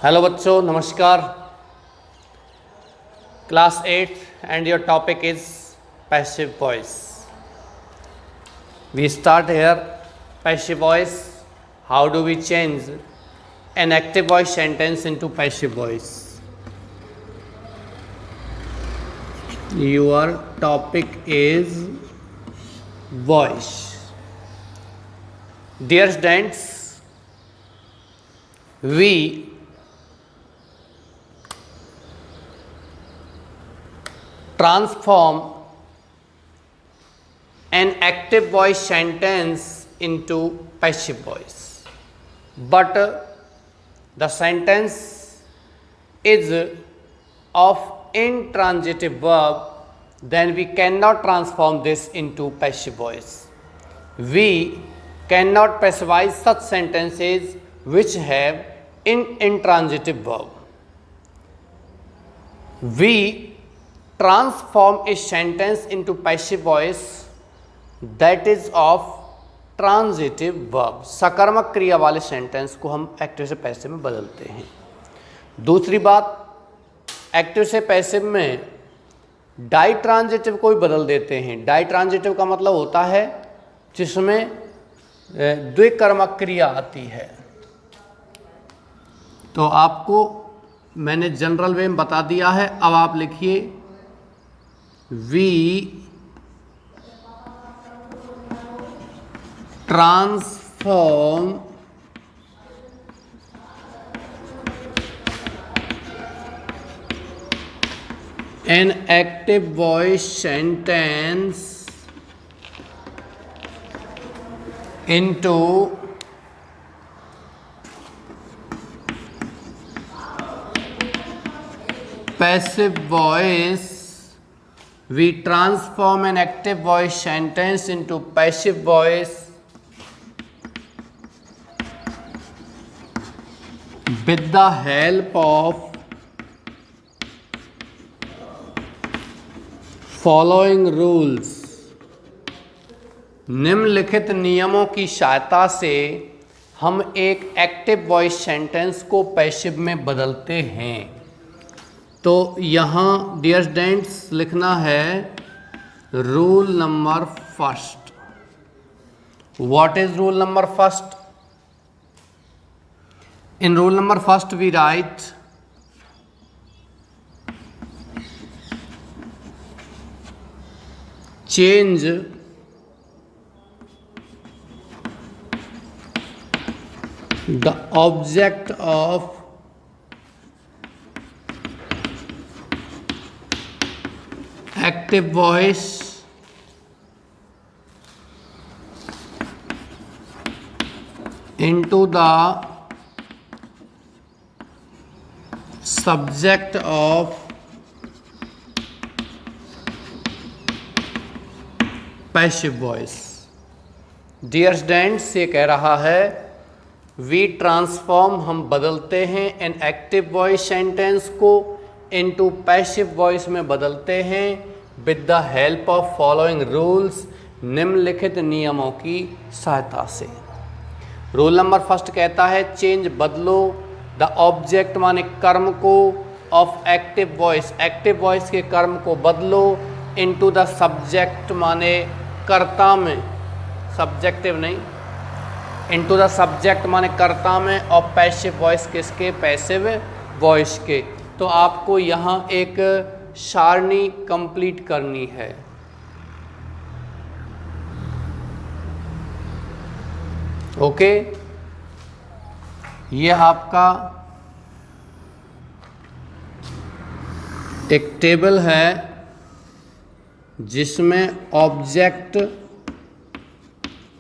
Hello बच्चों, नमस्कार। Class 8 and your topic is passive voice. We start here. Passive voice. How do we change an active voice sentence into passive voice? Your topic is voice. Dear students, we transform an active voice sentence into passive voice, but the sentence is of intransitive verb, then we cannot transform this into passive voice. We cannot passivize such sentences which have intransitive verb. We transform a sentence into passive voice that is of transitive verb. सकर्मक क्रिया वाले sentence को हम active से passive में बदलते हैं। दूसरी बात, एक्टिव से पैसिव में डाई ट्रांजिटिव को भी बदल देते हैं। डाई ट्रांजिटिव का मतलब होता है जिसमें द्विकर्मक क्रिया आती है। तो आपको मैंने जनरल वे में बता दिया है। अब आप लिखिए, we transform an active voice sentence into passive voice. We transform an active voice sentence into passive voice with the help of following rules. निम्नलिखित नियमों की सहायता से हम एक एक्टिव वॉइस सेंटेंस को पैसिव में बदलते हैं। तो यहाँ डियर स्टूडेंट्स लिखना है rule number first. What is rule number first? In rule number first we write change the object of active voice into the subject of passive voice. Dear students, ये कह रहा है वी ट्रांसफॉर्म, हम बदलते हैं an active voice sentence को into passive voice में बदलते हैं with the help of following rules, निम्नलिखित नियमों की सहायता से। रूल नंबर फर्स्ट कहता है चेंज, बदलो, द ऑब्जेक्ट माने कर्म को, of active voice, active voice के कर्म को बदलो, इनटू द सब्जेक्ट माने कर्ता में, सब्जेक्टिव नहीं, इनटू द सब्जेक्ट माने कर्ता में, और पैसिव वॉइस किसके? पैसिव वॉइस के। तो आपको यहाँ एक सारणी कंप्लीट करनी है। ओके, ये आपका एक टेबल है जिसमें ऑब्जेक्ट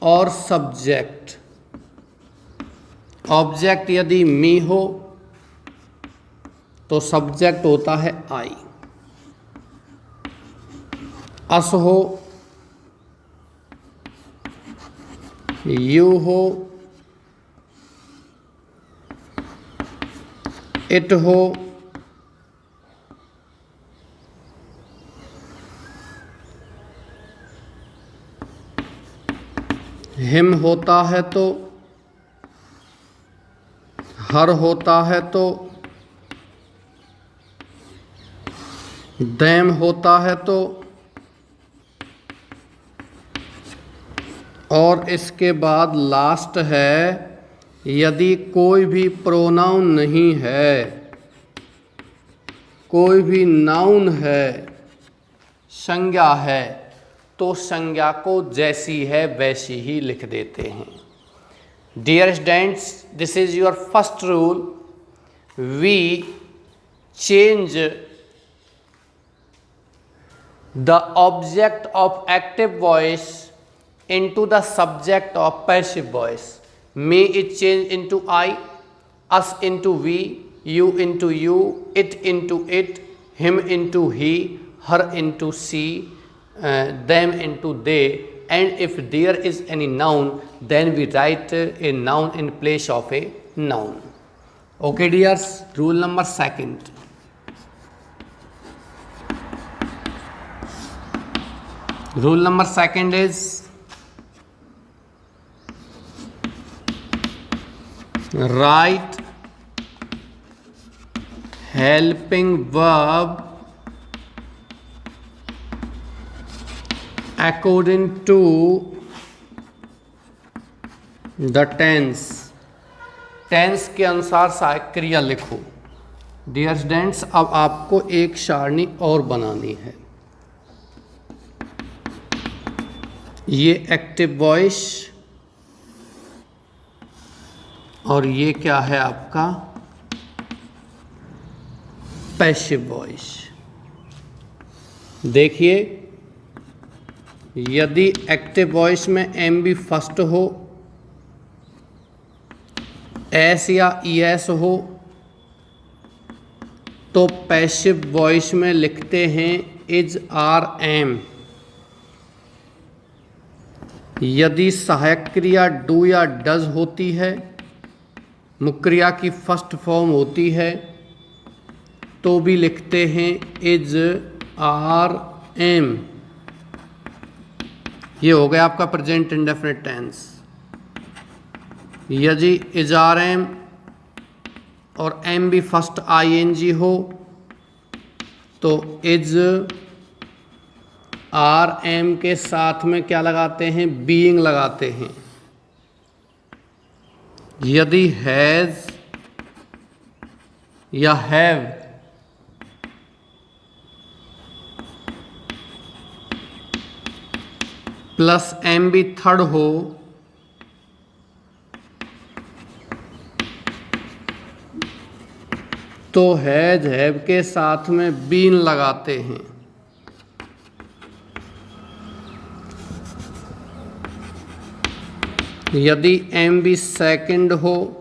और सब्जेक्ट, ऑब्जेक्ट यदि मी हो तो सब्जेक्ट होता है आई, अस हो, यू हो, इट हो, हिम होता है तो, हर होता है तो, देम होता है तो, और इसके बाद लास्ट है यदि कोई भी प्रोनाउन नहीं है, कोई भी नाउन है, संज्ञा है, तो संज्ञा को जैसी है वैसी ही लिख देते हैं। Dear students, this is your first rule. We change the object of active voice into the subject of passive voice. Me it change into I, us into we, you into you, it into it, him into he, her into she, them into they, and if there is any noun, then we write a noun in place of a noun. Okay dears, rule number second. Rule number second is write helping verb according to the tense. Tense के अनुसार सहायक क्रिया लिखो। Dear students, अब आपको एक सारणी और बनानी है। ये एक्टिव वॉइस और ये क्या है आपका पैसिव वॉइस। देखिए, यदि एक्टिव वॉइस में एम बी फर्स्ट हो, एस या ई एस हो, तो पैसिव वॉइस में लिखते हैं इज आर एम। यदि सहायक क्रिया डू या डज होती है, मुख्य क्रिया की फर्स्ट फॉर्म होती है, तो भी लिखते हैं इज आर एम। ये हो गया आपका प्रेजेंट इंडेफिनिट टेंस। यदि इज आर एम और एम भी फर्स्ट आई एन जी हो, तो इज आर एम के साथ में क्या लगाते हैं, बीइंग लगाते हैं। यदि हैज या have plus M V third हो, तो हैज हैव के साथ में बीन लगाते हैं। यदि एम बी सेकंड हो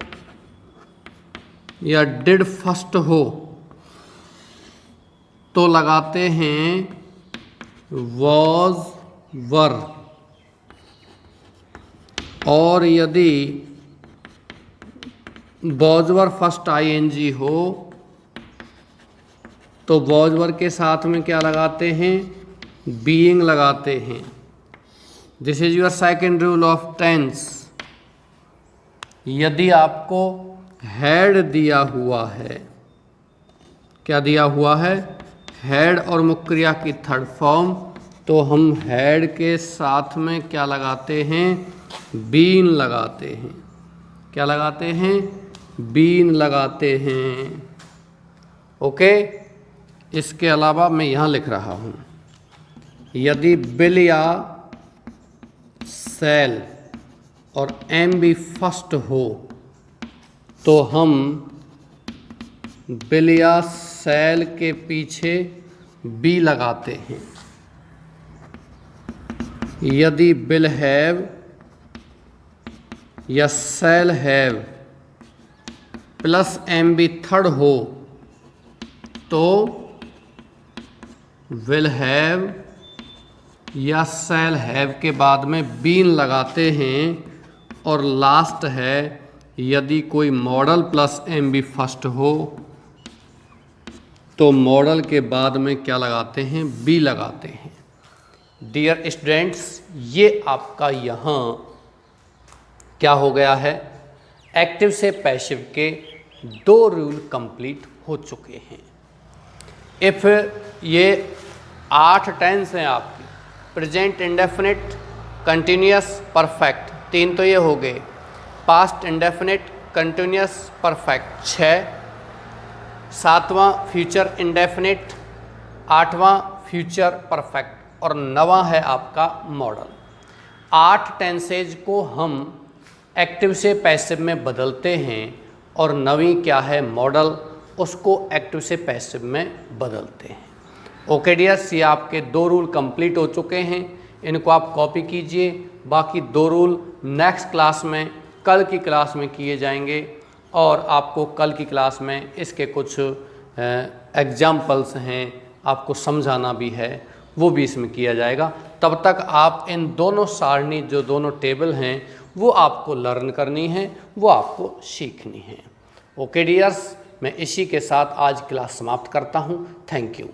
या डिड फर्स्ट हो, तो लगाते हैं वॉज वर। और यदि was were first I N G हो, तो वॉज वर के साथ में क्या लगाते हैं, बीइंग लगाते हैं। This is your second rule of tense. यदि आपको हैड दिया हुआ है, क्या दिया हुआ है, हैड और मुख्य क्रिया की थर्ड फॉर्म, तो हम हैड के साथ में क्या लगाते हैं, बीन लगाते हैं। क्या लगाते हैं, बीन लगाते हैं। ओके, इसके अलावा मैं यहाँ लिख रहा हूँ, यदि बिल या सेल और एम भी फर्स्ट हो, तो हम बिल या सेल के पीछे बी लगाते हैं। यदि बिल हैव या shall have plus M V third हो, तो विल हैव या सेल हैव के बाद में बीन लगाते हैं। और लास्ट है, यदि कोई modal plus M V first हो, तो मॉडल के बाद में क्या लगाते हैं, बी लगाते हैं। डियर स्टूडेंट्स, ये आपका यहाँ क्या हो गया है, एक्टिव से पैसिव के 2 रूल कंप्लीट हो चुके हैं। इफ़ ये 8 टेंस हैं आपकी, प्रेजेंट इंडेफिनिट, कंटिन्यूअस, परफेक्ट, 3 तो ये हो गए, पास्ट इंडेफिनिट, कंटिन्यूअस, परफेक्ट 6, 7वां फ्यूचर इंडेफिनिट, 8वां फ्यूचर परफेक्ट और 9वां है आपका मॉडल। 8 टेंसेज को हम एक्टिव से पैसिव में बदलते हैं और 9वीं क्या है मॉडल, उसको एक्टिव से पैसिव में बदलते हैं। ओके डियर्स, ये आपके 2 रूल कंप्लीट हो चुके हैं, इनको आप कॉपी कीजिए। बाकी 2 रूल नेक्स्ट क्लास में, कल की क्लास में किए जाएंगे और आपको कल की क्लास में इसके कुछ एग्जाम्पल्स हैं, आपको समझाना भी है, वो भी इसमें किया जाएगा। तब तक आप इन दोनों सारणी, जो दोनों टेबल हैं, वो आपको लर्न करनी है, वो आपको सीखनी है। ओके डियर्स, मैं इसी के साथ आज क्लास समाप्त करता हूँ। Thank you.